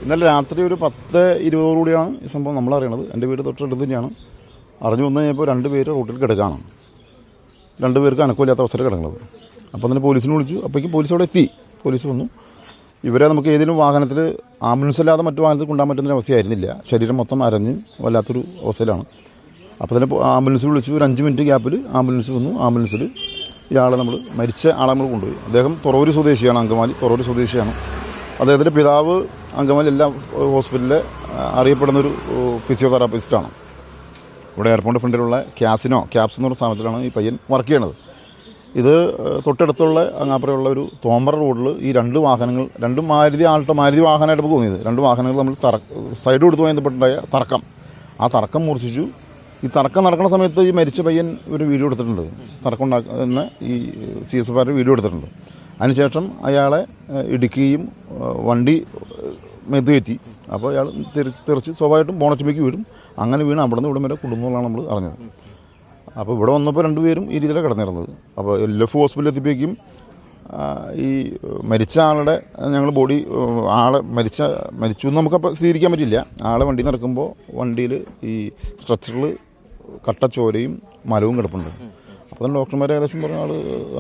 ഇന്നലെ രാത്രി ഒരു 10:20 ഈ സംഭവം നമ്മൾ അറിയണത്. എൻ്റെ വീട് തൊട്ടടുത്ത് തന്നെയാണ്. അറിഞ്ഞു വന്നു കഴിഞ്ഞപ്പോൾ 2 പേര് റോട്ടിൽ കിടക്കുകയാണ്. 2 പേർക്ക് അനക്കമില്ലാത്ത അവസരം കിടക്കുന്നത്. അപ്പോൾ തന്നെ പോലീസിനെ വിളിച്ചു. അപ്പോഴേക്കും പോലീസ് അവിടെ എത്തി. പോലീസ് വന്നു. ഇവരെ നമുക്ക് ഏതെങ്കിലും വാഹനത്തിൽ ആംബുലൻസ് അല്ലാതെ മറ്റു വാഹനത്തിൽ കൊണ്ടുപോകാൻ പറ്റുന്ന അവസ്ഥയായിരുന്നില്ല. ശരീരം മൊത്തം അരഞ്ഞ് വല്ലാത്തൊരു അവസ്ഥയിലാണ്. അപ്പോൾ തന്നെ ആംബുലൻസ് വിളിച്ചു. ഒരു 5 മിനിറ്റ് ഗ്യാപ്പിൽ ആംബുലൻസ് വന്നു. ആംബുലൻസിൽ ഇയാളെ നമ്മൾ മരിച്ച ആളെ നമ്മൾ കൊണ്ടുപോയി. അദ്ദേഹം തുറവൂർ സ്വദേശിയാണ്. അങ്കമാലി തുറവൂർ സ്വദേശിയാണ്. അദ്ദേഹത്തിൻ്റെ പിതാവ് അങ്കമാലി എല്ലാ ഹോസ്പിറ്റലിലെ അറിയപ്പെടുന്നൊരു ഫിസിയോതെറാപ്പിസ്റ്റാണ്. ഇവിടെ എയർപോർട്ട് ഫ്രണ്ടിലുള്ള ക്യാപ്സ് എന്ന് പറഞ്ഞ സ്ഥാപനത്തിലാണ് ഈ പയ്യൻ വർക്ക് ചെയ്യണത്. ഇത് തൊട്ടടുത്തുള്ള അങ്ങാപ്പുറയുള്ള ഒരു തോമ്പറ റോഡിൽ ഈ 2 വാഹനങ്ങൾ, 2 മാരുതി വാഹനമായിട്ട് നമുക്ക് തോന്നിയത്. 2 വാഹനങ്ങൾ നമ്മൾ സൈഡ് കൊടുത്തു ബന്ധപ്പെട്ടുണ്ടായ തർക്കം. ആ തർക്കം മൂർച്ഛിച്ചു. ഈ തർക്കം നടക്കുന്ന സമയത്ത് ഈ മരിച്ച പയ്യൻ ഒരു വീഡിയോ എടുത്തിട്ടുണ്ട്. തർക്കം ഉണ്ടാക്കുന്ന ഈ CSFR വീഡിയോ എടുത്തിട്ടുണ്ട്. അതിനുശേഷം അയാളെ ഇടിക്കുകയും വണ്ടി മെതുകയറ്റി. അപ്പോൾ അയാൾ തെറിച്ച് സ്വാഭാവികമായിട്ടും ബോണറ്റിലേക്ക് വീഴും. അങ്ങനെ വീണ് അവിടെ നിന്ന് ഇവിടം വരെ കൊണ്ടുവന്നുള്ളതാണ് നമ്മൾ അറിഞ്ഞത്. അപ്പോൾ ഇവിടെ വന്നപ്പോൾ 2 പേരും ഈ രീതിയിലാണ് കിടന്നിരുന്നത്. അപ്പോൾ LF ഹോസ്പിറ്റലിൽ എത്തിയപ്പോഴേക്കും ഈ മരിച്ച ആളുടെ ഞങ്ങൾ ബോഡി മരിച്ചു എന്ന് നമുക്കപ്പോൾ സ്ഥിരീകരിക്കാൻ പറ്റില്ല. ആളെ വണ്ടി നടക്കുമ്പോൾ വണ്ടിയിൽ ഈ സ്ട്രെച്ചറിൽ കട്ടച്ചോരയും മലവും കിടപ്പുണ്ട്. അപ്പോൾ തന്നെ ഡോക്ടർമാരെ ഏകദേശം പറഞ്ഞ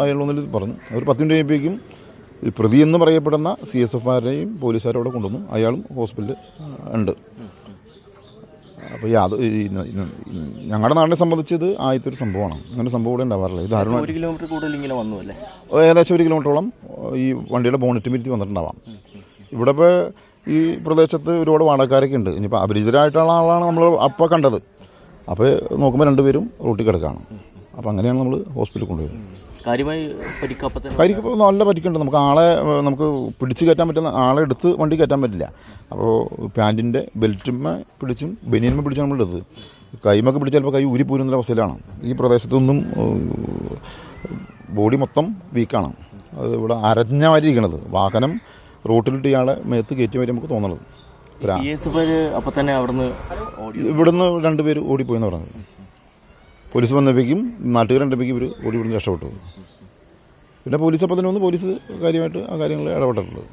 അയാളൊന്നിൽ പറഞ്ഞു. ഒരു 10 മിനിറ്റ് കഴിയുമ്പോഴേക്കും ഈ പ്രതി എന്ന് പറയപ്പെടുന്ന CSFRനെയും പോലീസുകാരും അവിടെ കൊണ്ടുവന്നു. അയാളും ഹോസ്പിറ്റലിൽ ഉണ്ട്. അപ്പോൾ ഞങ്ങളുടെ നാടിനെ സംബന്ധിച്ചത് ആദ്യത്തെ ഒരു സംഭവമാണ്. അങ്ങനെ സംഭവം ഇവിടെ ഉണ്ടാവാറില്ല. ഇത് ഏകദേശം 1 കിലോമീറ്ററോളം ഈ വണ്ടിയുടെ ബോണറ്റ് മിരുത്തി വന്നിട്ടുണ്ടാവാം. ഇവിടെ ഇപ്പോൾ ഈ പ്രദേശത്ത് ഒരുപാട് വാടകക്കാരൊക്കെ ഉണ്ട്. ഇനിയിപ്പോൾ അപരിചിതരായിട്ടുള്ള ആളാണ് നമ്മൾ അപ്പോൾ കണ്ടത്. അപ്പോൾ നോക്കുമ്പോൾ 2 പേരും റോട്ടിൽ കിടക്കുകയാണ്. അപ്പോൾ അങ്ങനെയാണ് നമ്മൾ ഹോസ്പിറ്റലിൽ കൊണ്ടുപോയത്. പരിക്ക് നല്ല പരിക്കുണ്ട്. നമുക്ക് പിടിച്ച് കയറ്റാൻ പറ്റുന്ന ആളെ എടുത്ത് വണ്ടി കയറ്റാൻ പറ്റില്ല. അപ്പോൾ പാൻറ്റിൻ്റെ ബെൽറ്റുമ്മ പിടിച്ചും ബനിയന്മ പിടിച്ചും നമ്മൾ എടുത്തത്. കൈമൊക്കെ പിടിച്ച് ചിലപ്പോൾ കൈ ഊരിപ്പോരുന്ന അവസ്ഥയിലാണ്. ഈ പ്രദേശത്തൊന്നും ബോഡി മൊത്തം വീക്കാണ്. അത് ഇവിടെ അരഞ്ഞ മാതിരിയിരിക്കണത്. വാഹനം റോട്ടിലിട്ട് ഇയാളെ മേത്ത് കയറ്റി വരെ നമുക്ക് തോന്നുന്നത്. ഇവിടുന്ന് 2 പേര് ഓടിപ്പോയെന്ന് പറഞ്ഞത്. പോലീസ് വന്നപ്പോഴേക്കും നാട്ടുകാർ 2 പേർക്ക് ഇവർ ഓടി ഇവിടുന്ന് രക്ഷപ്പെട്ടു. പിന്നെ പോലീസ് അപ്പോൾ തന്നെ പോലീസ് കാര്യമായിട്ട് ആ കാര്യങ്ങളിൽ ഇടപെട്ടിട്ടുള്ളത്.